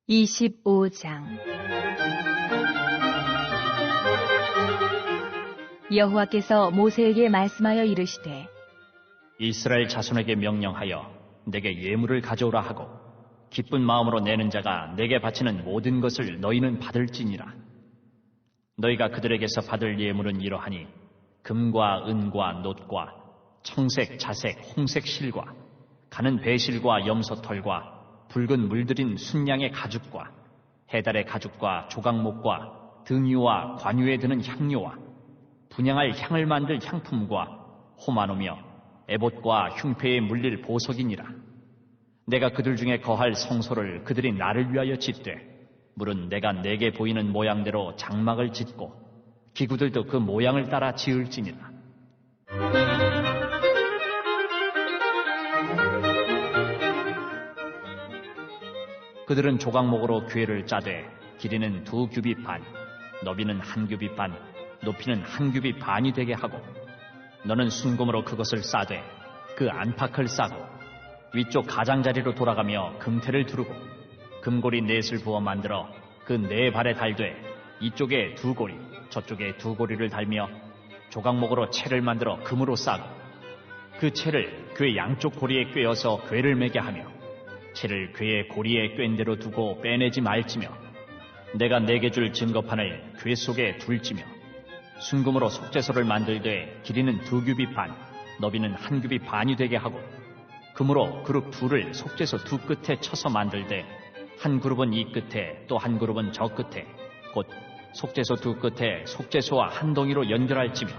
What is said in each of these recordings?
25장 여호와께서 모세에게 말씀하여 이르시되 이스라엘 자손에게 명령하여 내게 예물을 가져오라 하고 기쁜 마음으로 내는 자가 내게 바치는 모든 것을 너희는 받을지니라. 너희가 그들에게서 받을 예물은 이러하니 금과 은과 놋과 청색, 자색, 홍색 실과 가는 배실과 염소털과 붉은 물들인 순양의 가죽과 해달의 가죽과 조각목과 등유와 관유에 드는 향료와 분향할 향을 만들 향품과 호마노며 에봇과 흉패에 물릴 보석이니라. 내가 그들 중에 거할 성소를 그들이 나를 위하여 짓되 물은 내가 내게 보이는 모양대로 장막을 짓고 기구들도 그 모양을 따라 지을지니라. 그들은 조각목으로 궤를 짜되 길이는 2규빗 반, 너비는 1규빗 반, 높이는 1규빗 반이 되게 하고 너는 순금으로 그것을 싸되 그 안팎을 싸고 위쪽 가장자리로 돌아가며 금테를 두르고 금고리 넷을 부어 만들어 그 네 발에 달되 이쪽에 2고리 저쪽에 2고리를 달며 조각목으로 채를 만들어 금으로 싸고 그 채를 궤 양쪽 고리에 꿰어서 궤를 매게 하며 채를 궤의 고리에 꿰인 대로 두고 빼내지 말지며 내가 내게 줄 증거판을 궤 속에 둘지며 순금으로 속죄소를 만들되 길이는 2규빗 반, 너비는 1규빗 반이 되게 하고 금으로 그룹 둘을 속죄소 두 끝에 쳐서 만들되 한 그룹은 이 끝에 또 한 그룹은 저 끝에 곧 속죄소 두 끝에 속죄소와 한 덩이로 연결할지며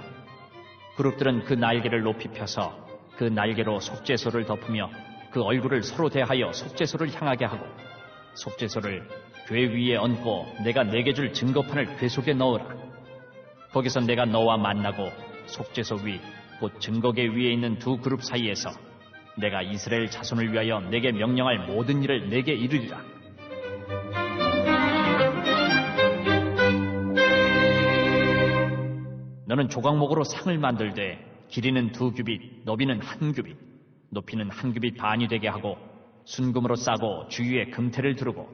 그룹들은 그 날개를 높이 펴서 그 날개로 속죄소를 덮으며 그 얼굴을 서로 대하여 속죄소를 향하게 하고 속죄소를 궤 위에 얹고 내가 내게 줄 증거판을 궤 속에 넣으라. 거기서 내가 너와 만나고 속죄소 위 곧 증거궤 위에 있는 두 그룹 사이에서 내가 이스라엘 자손을 위하여 내게 명령할 모든 일을 내게 이르리라. 너는 조각목으로 상을 만들되 길이는 2규빗, 너비는 1규빗, 높이는 1규빗 반이 되게 하고 순금으로 싸고 주위에 금테를 두르고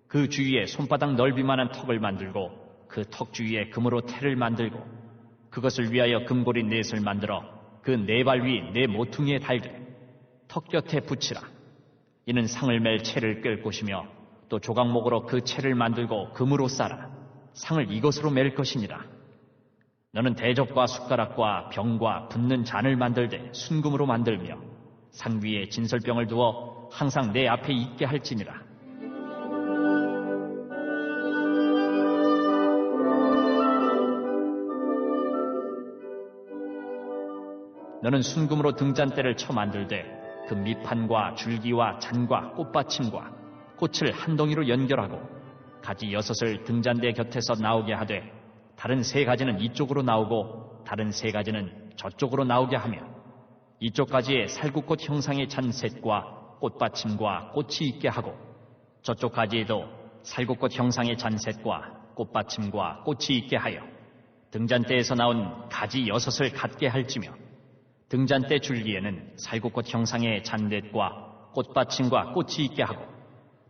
그 주위에 손바닥 넓이만한 턱을 만들고 그 턱 주위에 금으로 테를 만들고 그것을 위하여 금고리 넷을 만들어 그 네 발 위 네 모퉁이에 달되 턱 곁에 붙이라. 이는 상을 맬 채를 꿰을 것이며 또 조각목으로 그 채를 만들고 금으로 싸라. 상을 이것으로 맬 것이니라. 너는 대접과 숟가락과 병과 붓는 잔을 만들되 순금으로 만들며 상 위에 진설병을 두어 항상 내 앞에 있게 할지니라. 너는 순금으로 등잔대를 쳐 만들되 그 밑판과 줄기와 잔과 꽃받침과 꽃을 한 덩이로 연결하고 가지 6을 등잔대 곁에서 나오게 하되 다른 3가지는 이쪽으로 나오고 다른 3가지는 저쪽으로 나오게 하며 이쪽 가지에 살구꽃 형상의 잔셋과 꽃받침과 꽃이 있게 하고 저쪽 가지에도 살구꽃 형상의 잔셋과 꽃받침과 꽃이 있게 하여 등잔대에서 나온 가지 6을 갖게 할지며 등잔대 줄기에는 살구꽃 형상의 잔댓과 꽃받침과 꽃이 있게 하고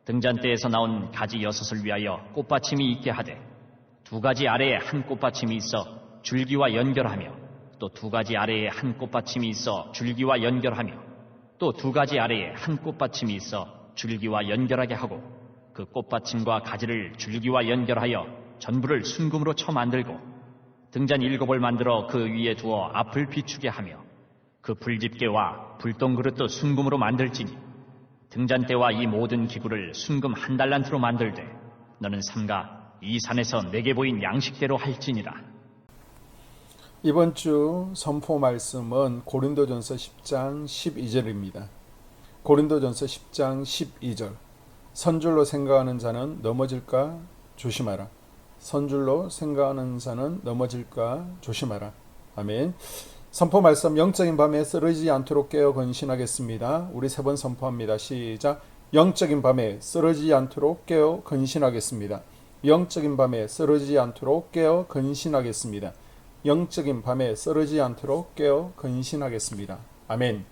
등잔대에서 나온 가지 6을 위하여 꽃받침이 있게 하되 2가지 아래에 한 꽃받침이 있어 줄기와 연결하며 또 2가지 아래에 한 꽃받침이 있어 줄기와 연결하며 또 2가지 아래에 한 꽃받침이 있어 줄기와 연결하게 하고 그 꽃받침과 가지를 줄기와 연결하여 전부를 순금으로 쳐 만들고 등잔 7을 만들어 그 위에 두어 앞을 비추게 하며 그 불집게와 불똥그릇도 순금으로 만들지니 등잔대와 이 모든 기구를 순금 1달란트로 만들되 너는 삼가 이 산에서 내게 보인 양식대로 할지니라. 이번 주 선포 말씀은 고린도전서 10장 12절입니다. 고린도전서 10장 12절. 선줄로 생각하는 자는 넘어질까 조심하라. 선줄로 생각하는 자는 넘어질까 조심하라. 아멘. 선포 말씀 영적인 밤에 쓰러지지 않도록 깨어 건신하겠습니다. 우리 3번 선포합니다. 시작. 영적인 밤에 쓰러지지 않도록 깨어 건신하겠습니다. 영적인 밤에 쓰러지지 않도록 깨어 건신하겠습니다. 영적인 밤에 쓰러지지 않도록 깨어 건신하겠습니다. 아멘.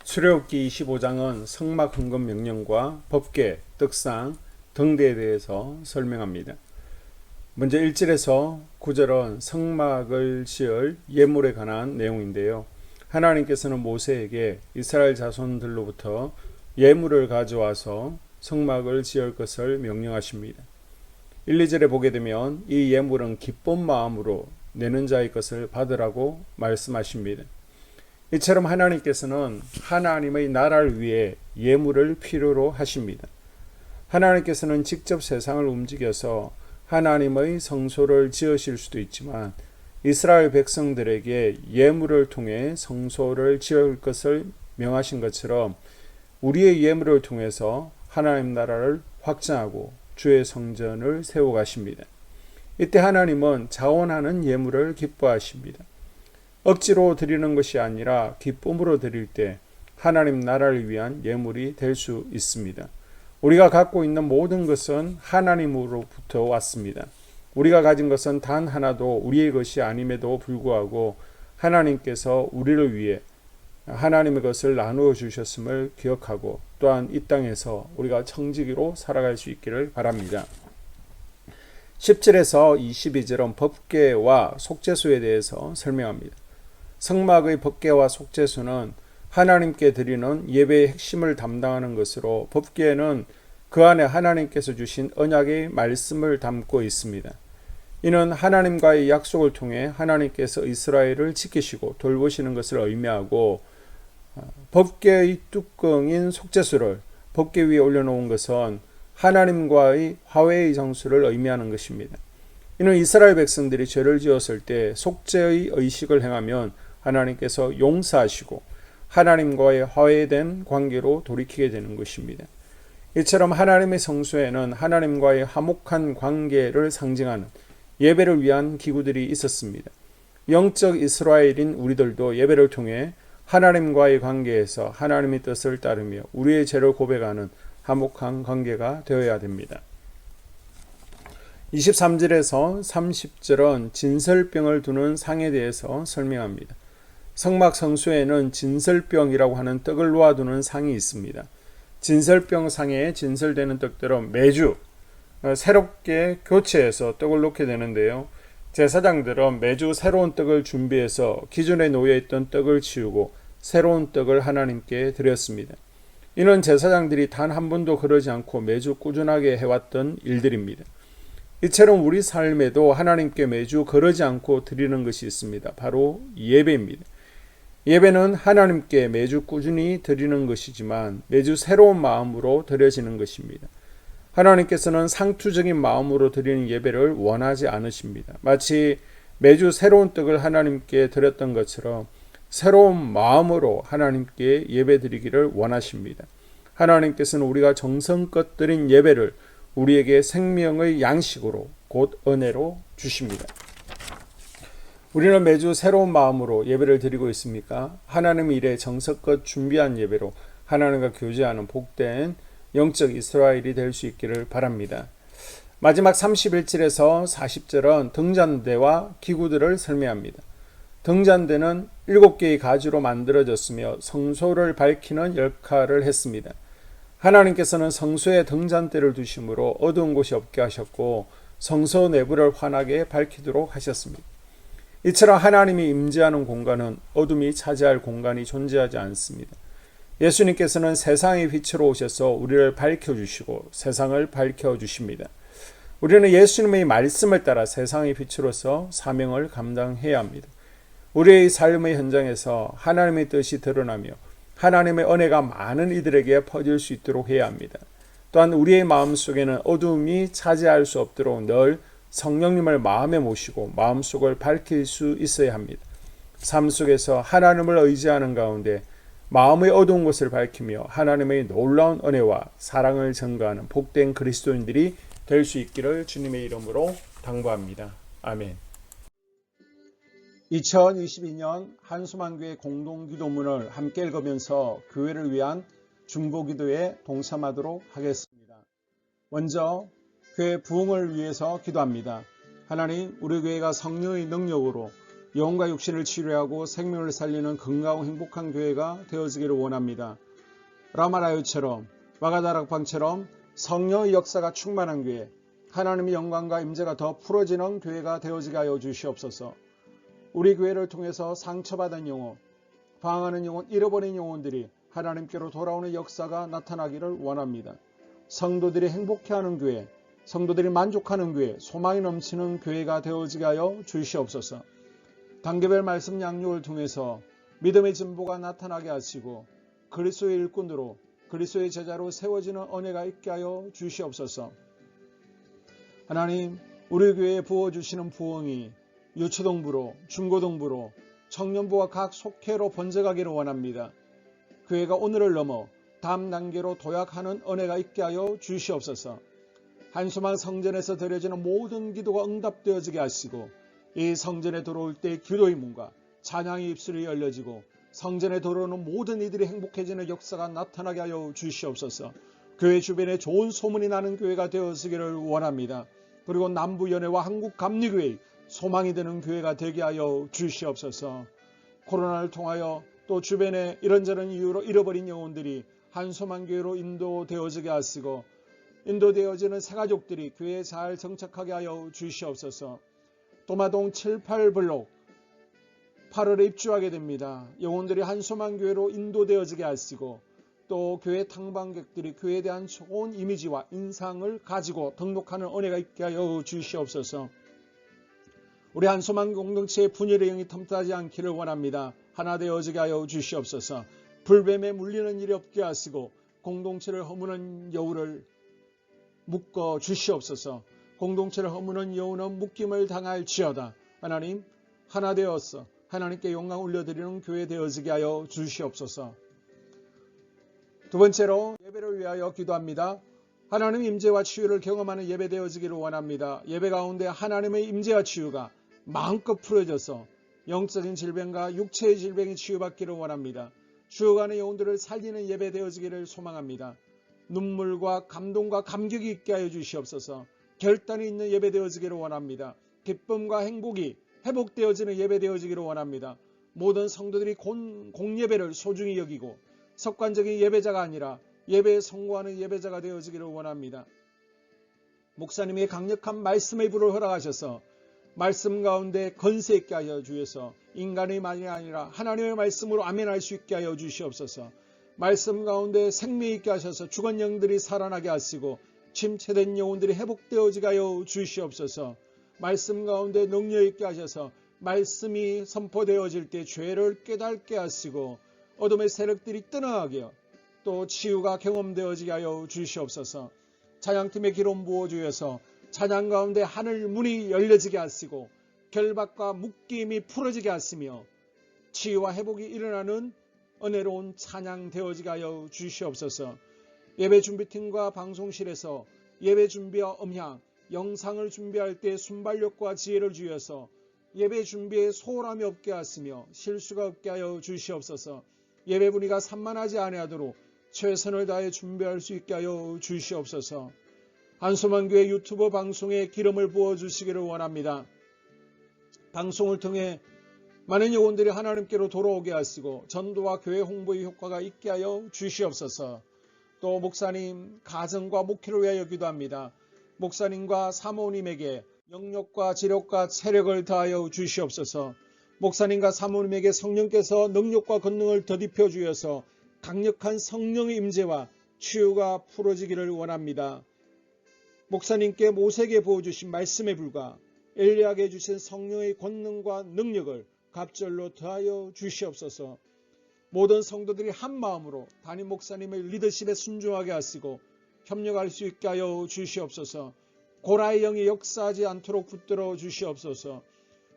출애굽기 25장은 성막 헌금 명령과 법궤, 떡상, 등대에 대해서 설명합니다. 먼저 1절에서 9절은 성막을 지을 예물에 관한 내용인데요. 하나님께서는 모세에게 이스라엘 자손들로부터 예물을 가져와서 성막을 지을 것을 명령하십니다. 1, 2절에 보게 되면 이 예물은 기쁜 마음으로 내는 자의 것을 받으라고 말씀하십니다. 이처럼 하나님께서는 하나님의 나라를 위해 예물을 필요로 하십니다. 하나님께서는 직접 세상을 움직여서 하나님의 성소를 지으실 수도 있지만 이스라엘 백성들에게 예물을 통해 성소를 지을 것을 명하신 것처럼 우리의 예물을 통해서 하나님 나라를 확장하고 주의 성전을 세워가십니다. 이때 하나님은 자원하는 예물을 기뻐하십니다. 억지로 드리는 것이 아니라 기쁨으로 드릴 때 하나님 나라를 위한 예물이 될 수 있습니다. 우리가 갖고 있는 모든 것은 하나님으로부터 왔습니다. 우리가 가진 것은 단 하나도 우리의 것이 아님에도 불구하고 하나님께서 우리를 위해 하나님의 것을 나누어 주셨음을 기억하고 또한 이 땅에서 우리가 청지기로 살아갈 수 있기를 바랍니다. 10절에서 22절은 법궤와 속죄수에 대해서 설명합니다. 성막의 법궤와 속죄수는 하나님께 드리는 예배의 핵심을 담당하는 것으로 법궤는 그 안에 하나님께서 주신 언약의 말씀을 담고 있습니다. 이는 하나님과의 약속을 통해 하나님께서 이스라엘을 지키시고 돌보시는 것을 의미하고 법궤의 뚜껑인 속죄수를 법궤 위에 올려놓은 것은 하나님과의 화해의 정수를 의미하는 것입니다. 이는 이스라엘 백성들이 죄를 지었을 때 속죄의 의식을 행하면 하나님께서 용서하시고 하나님과의 화해된 관계로 돌이키게 되는 것입니다. 이처럼 하나님의 성소에는 하나님과의 화목한 관계를 상징하는 예배를 위한 기구들이 있었습니다. 영적 이스라엘인 우리들도 예배를 통해 하나님과의 관계에서 하나님의 뜻을 따르며 우리의 죄를 고백하는 화목한 관계가 되어야 됩니다. 23절에서 30절은 진설병을 두는 상에 대해서 설명합니다. 성막 성소에는 진설병이라고 하는 떡을 놓아두는 상이 있습니다. 진설병 상에 진설되는 떡들은 매주 새롭게 교체해서 떡을 놓게 되는데요. 제사장들은 매주 새로운 떡을 준비해서 기존에 놓여있던 떡을 치우고 새로운 떡을 하나님께 드렸습니다. 이는 제사장들이 단 한 번도 그러지 않고 매주 꾸준하게 해왔던 일들입니다. 이처럼 우리 삶에도 하나님께 매주 그러지 않고 드리는 것이 있습니다. 바로 예배입니다. 예배는 하나님께 매주 꾸준히 드리는 것이지만 매주 새로운 마음으로 드려지는 것입니다. 하나님께서는 상투적인 마음으로 드리는 예배를 원하지 않으십니다. 마치 매주 새로운 떡을 하나님께 드렸던 것처럼 새로운 마음으로 하나님께 예배 드리기를 원하십니다. 하나님께서는 우리가 정성껏 드린 예배를 우리에게 생명의 양식으로 곧 은혜로 주십니다. 우리는 매주 새로운 마음으로 예배를 드리고 있습니까? 하나님의 일에 정성껏 준비한 예배로 하나님과 교제하는 복된 영적 이스라엘이 될 수 있기를 바랍니다. 마지막 31절에서 40절은 등잔대와 기구들을 설명합니다. 등잔대는 7개의 가지로 만들어졌으며 성소를 밝히는 역할을 했습니다. 하나님께서는 성소에 등잔대를 두심으로 어두운 곳이 없게 하셨고 성소 내부를 환하게 밝히도록 하셨습니다. 이처럼 하나님이 임재하는 공간은 어둠이 차지할 공간이 존재하지 않습니다. 예수님께서는 세상의 빛으로 오셔서 우리를 밝혀주시고 세상을 밝혀주십니다. 우리는 예수님의 말씀을 따라 세상의 빛으로서 사명을 감당해야 합니다. 우리의 삶의 현장에서 하나님의 뜻이 드러나며 하나님의 은혜가 많은 이들에게 퍼질 수 있도록 해야 합니다. 또한 우리의 마음속에는 어둠이 차지할 수 없도록 늘 성령님을 마음에 모시고 마음속을 밝힐 수 있어야 합니다. 삶 속에서 하나님을 의지하는 가운데 마음의 어두운 것을 밝히며 하나님의 놀라운 은혜와 사랑을 전가하는 복된 그리스도인들이 될 수 있기를 주님의 이름으로 당부합니다. 아멘. 2022년 한수만교회 공동기도문을 함께 읽으면서 교회를 위한 중보기도에 동참하도록 하겠습니다. 먼저 교회 부흥을 위해서 기도합니다. 하나님, 우리 교회가 성령의 능력으로 영혼과 육신을 치료하고 생명을 살리는 건강하고 행복한 교회가 되어지기를 원합니다. 라마라유처럼 마가다락방처럼 성령의 역사가 충만한 교회, 하나님의 영광과 임재가 더 풀어지는 교회가 되어지게 하여 주시옵소서. 우리 교회를 통해서 상처받은 영혼, 방황하는 영혼, 잃어버린 영혼들이 하나님께로 돌아오는 역사가 나타나기를 원합니다. 성도들이 행복해하는 교회, 성도들이 만족하는 교회, 소망이 넘치는 교회가 되어지게 하여 주시옵소서. 단계별 말씀 양육을 통해서 믿음의 진보가 나타나게 하시고 그리스도의 일꾼으로 그리스도의 제자로 세워지는 은혜가 있게 하여 주시옵소서. 하나님, 우리 교회에 부어주시는 부흥이 유초동부로, 중고동부로, 청년부와 각 속회로 번져가기를 원합니다. 교회가 오늘을 넘어 다음 단계로 도약하는 은혜가 있게 하여 주시옵소서. 한소만 성전에서 드려지는 모든 기도가 응답되어지게 하시고 이 성전에 들어올 때 기도의 문과 찬양의 입술이 열려지고 성전에 들어오는 모든 이들이 행복해지는 역사가 나타나게 하여 주시옵소서. 교회 주변에 좋은 소문이 나는 교회가 되어지기를 원합니다. 그리고 남부연회와 한국감리교회의 소망이 되는 교회가 되게 하여 주시옵소서. 코로나를 통하여 또 주변에 이런저런 이유로 잃어버린 영혼들이 한소만교회로 인도되어지게 하시고 인도되어지는 새가족들이 교회에 잘 정착하게 하여 주시옵소서. 도마동 7, 8블록 8월에 입주하게 됩니다. 영혼들이 한소만교회로 인도되어지게 하시고 또 교회 탕방객들이 교회에 대한 좋은 이미지와 인상을 가지고 등록하는 은혜가 있게 하여 주시옵소서. 우리 한소만 공동체의 분열의 영이 틈타지 않기를 원합니다. 하나 되어지게 하여 주시옵소서. 불뱀에 물리는 일이 없게 하시고 공동체를 허무는 여우를 묶어 주시옵소서. 공동체를 허무는 여우는 묶임을 당할지어다. 하나님, 하나 되어서 하나님께 영광 올려드리는 교회 되어지게 하여 주시옵소서. 두 번째로 예배를 위하여 기도합니다. 하나님의 임재와 치유를 경험하는 예배 되어지기를 원합니다. 예배 가운데 하나님의 임재와 치유가 마음껏 풀어져서 영적인 질병과 육체의 질병이 치유받기를 원합니다. 죽어가는 영혼들을 살리는 예배 되어지기를 소망합니다. 눈물과 감동과 감격이 있게 하여 주시옵소서. 결단이 있는 예배 되어지기를 원합니다. 기쁨과 행복이 회복되어지는 예배 되어지기를 원합니다. 모든 성도들이 공예배를 소중히 여기고 습관적인 예배자가 아니라 예배에 성공하는 예배자가 되어지기를 원합니다. 목사님의 강력한 말씀의 불을 허락하셔서 말씀 가운데 건세 있게 하여 주셔서 인간의 말이 아니라 하나님의 말씀으로 아멘할 수 있게 하여 주시옵소서. 말씀 가운데 생명 있게 하셔서 죽은 영들이 살아나게 하시고 침체된 영혼들이 회복되어지게 하여 주시옵소서. 말씀 가운데 능력 있게 하셔서 말씀이 선포되어질 때 죄를 깨닫게 하시고 어둠의 세력들이 떠나가게 또 치유가 경험되어지게 하여 주시옵소서. 찬양팀의 기름 부어주셔서 찬양 가운데 하늘 문이 열려지게 하시고 결박과 묶임이 풀어지게 하시며 치유와 회복이 일어나는 은혜로운 찬양 되어지게 하여 주시옵소서. 예배 준비팀과 방송실에서 예배 준비와 음향, 영상을 준비할 때 순발력과 지혜를 주셔서 예배 준비에 소홀함이 없게 하시며 실수가 없게 하여 주시옵소서. 예배 분위기가 산만하지 아니하도록 최선을 다해 준비할 수 있게 하여 주시옵소서. 한소만교회 유튜브 방송에 기름을 부어주시기를 원합니다. 방송을 통해 많은 영혼들이 하나님께로 돌아오게 하시고 전도와 교회 홍보의 효과가 있게 하여 주시옵소서. 또 목사님 가정과 목회를 위하여 기도합니다. 목사님과 사모님에게 영력과 지력과 체력을 다하여 주시옵소서. 목사님과 사모님에게 성령께서 능력과 권능을 더딥혀 주셔서 강력한 성령의 임재와 치유가 풀어지기를 원합니다. 목사님께 모세에게 부어주신 말씀에 불과 엘리야에게 주신 성령의 권능과 능력을 갑절로 더하여 주시옵소서. 모든 성도들이 한 마음으로 담임 목사님의 리더십에 순종하게 하시고 협력할 수 있게 하여 주시옵소서. 고라의 영이 역사하지 않도록 붙들어 주시옵소서.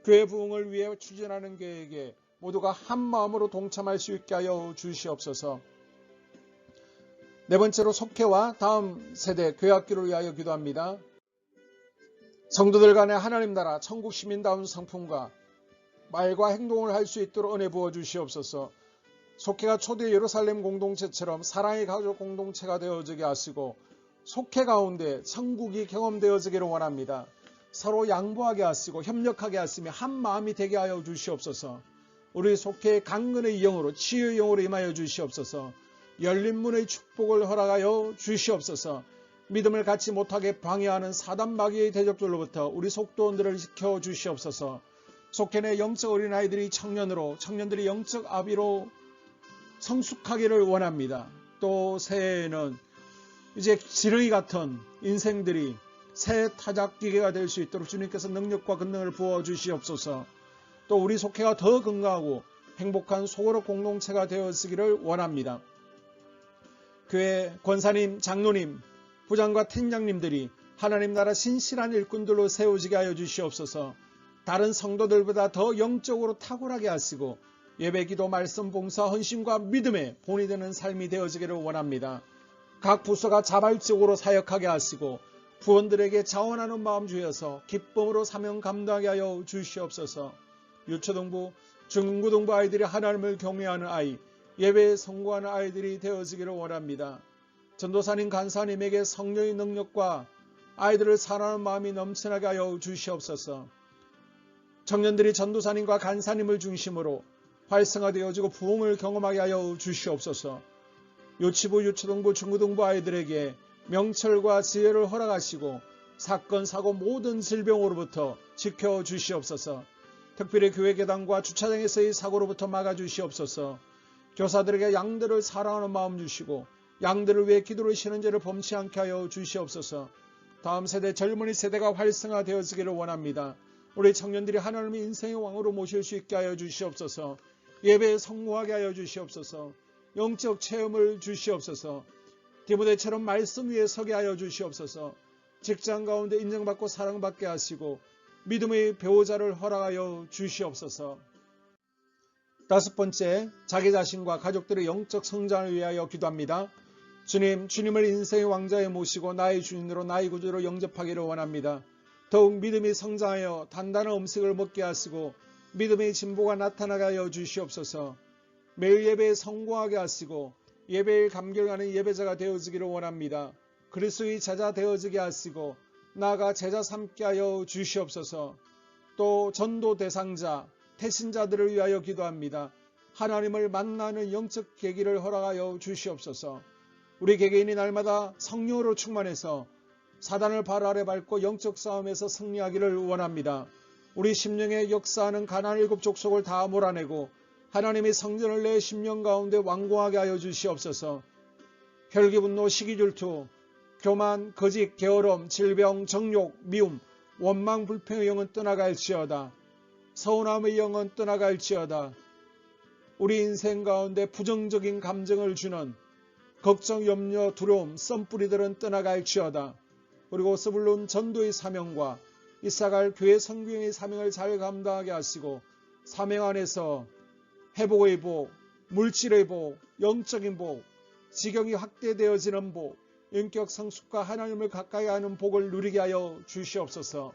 교회 부흥을 위해 추진하는 교회에게 모두가 한 마음으로 동참할 수 있게 하여 주시옵소서. 네 번째로 속회와 다음 세대 교회학교를 위하여 기도합니다. 성도들 간의 하나님 나라 천국 시민다운 성품과 말과 행동을 할 수 있도록 은혜 부어 주시옵소서. 속회가 초대 예루살렘 공동체처럼 사랑의 가족 공동체가 되어지게 하시고 속회 가운데 천국이 경험되어지기를 원합니다. 서로 양보하게 하시고 협력하게 하시며 한 마음이 되게 하여 주시옵소서. 우리 속해 강건의 영으로 치유의 영으로 임하여 주시옵소서. 열린 문의 축복을 허락하여 주시옵소서. 믿음을 갖지 못하게 방해하는 사단 마귀의 대적들로부터 우리 속도원들을 지켜 주시옵소서. 속해 내 영적 어린아이들이 청년들이 영적 아비로 성숙하기를 원합니다. 또 새해에는 이제 지렁이 같은 인생들이 새 타작기계가 될 수 있도록 주님께서 능력과 권능을 부어 주시옵소서. 또 우리 속해가 더 건강하고 행복한 소그룹 공동체가 되었으기를 원합니다. 교회 권사님, 장로님, 부장과 팀장님들이 하나님 나라 신실한 일꾼들로 세워지게 하여 주시옵소서. 다른 성도들보다 더 영적으로 탁월하게 하시고 예배기도 말씀 봉사 헌신과 믿음의 본이 되는 삶이 되어지기를 원합니다. 각 부서가 자발적으로 사역하게 하시고 부원들에게 자원하는 마음 주여서 기쁨으로 사명 감당하게 하여 주시옵소서. 유초등부, 중고등부 아이들이 하나님을 경외하는 아이, 예배에 성공하는 아이들이 되어지기를 원합니다. 전도사님, 간사님에게 성령의 능력과 아이들을 사랑하는 마음이 넘쳐나게 하여 주시옵소서. 청년들이 전도사님과 간사님을 중심으로 활성화되어지고 부흥을 경험하게 하여 주시옵소서. 유치부, 유초등부, 중고등부 아이들에게 명철과 지혜를 허락하시고 사건, 사고 모든 질병으로부터 지켜주시옵소서. 특별히 교회 계단과 주차장에서의 사고로부터 막아주시옵소서. 교사들에게 양들을 사랑하는 마음 주시고 양들을 위해 기도를 쉬는 죄를 범치 않게 하여 주시옵소서. 다음 세대 젊은이 세대가 활성화되어지기를 원합니다. 우리 청년들이 하나님의 인생의 왕으로 모실 수 있게 하여 주시옵소서. 예배에 성공하게 하여 주시옵소서. 영적 체험을 주시옵소서. 디모데처럼 말씀 위에 서게 하여 주시옵소서. 직장 가운데 인정받고 사랑받게 하시고 믿음의 배우자를 허락하여 주시옵소서. 다섯 번째, 자기 자신과 가족들의 영적 성장을 위하여 기도합니다. 주님을 인생의 왕자에 모시고 나의 주인으로 나의 구주로 영접하기를 원합니다. 더욱 믿음이 성장하여 단단한 음식을 먹게 하시고 믿음의 진보가 나타나게 하여 주시옵소서. 매일 예배에 성공하게 하시고 예배에 감격하는 예배자가 되어지기를 원합니다. 그리스도의 제자 되어지게 하시고 나아가 제자 삼게 하여 주시옵소서. 또 전도 대상자, 태신자들을 위하여 기도합니다. 하나님을 만나는 영적 계기를 허락하여 주시옵소서. 우리 개개인이 날마다 성령으로 충만해서 사단을 발 아래 밟고 영적 싸움에서 승리하기를 원합니다. 우리 심령에 역사하는 가나안 7 족속을 다 몰아내고 하나님의 성전을 내 심령 가운데 완공하게 하여 주시옵소서. 혈기, 분노, 시기, 질투, 교만, 거짓, 게으름, 질병, 정욕, 미움, 원망, 불평의 영은 떠나갈지어다. 서운함의 영은 떠나갈지어다. 우리 인생 가운데 부정적인 감정을 주는 걱정, 염려, 두려움, 썸뿌리들은 떠나갈지어다. 그리고 스불론 전도의 사명과 이사갈 교회 성경의 사명을 잘 감당하게 하시고 사명 안에서 회복의 복, 물질의 복, 영적인 복, 지경이 확대되어지는 복, 인격 성숙과 하나님을 가까이 하는 복을 누리게 하여 주시옵소서.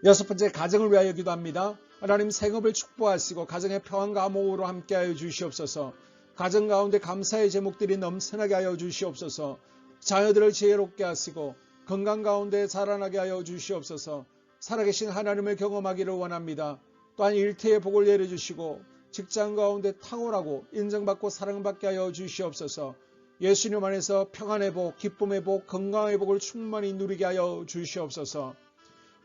여섯 번째, 가정을 위하여 기도합니다. 하나님 생업을 축복하시고 가정의 평안과 암호로 함께하여 주시옵소서. 가정 가운데 감사의 제목들이 넘쳐나게 하여 주시옵소서. 자녀들을 지혜롭게 하시고 건강 가운데 자라나게 하여 주시옵소서. 살아계신 하나님을 경험하기를 원합니다. 또한 일태의 복을 내려주시고 직장 가운데 탁월하고 인정받고 사랑받게 하여 주시옵소서. 예수님 안에서 평안의 복, 기쁨의 복, 건강의 복을 충만히 누리게 하여 주시옵소서.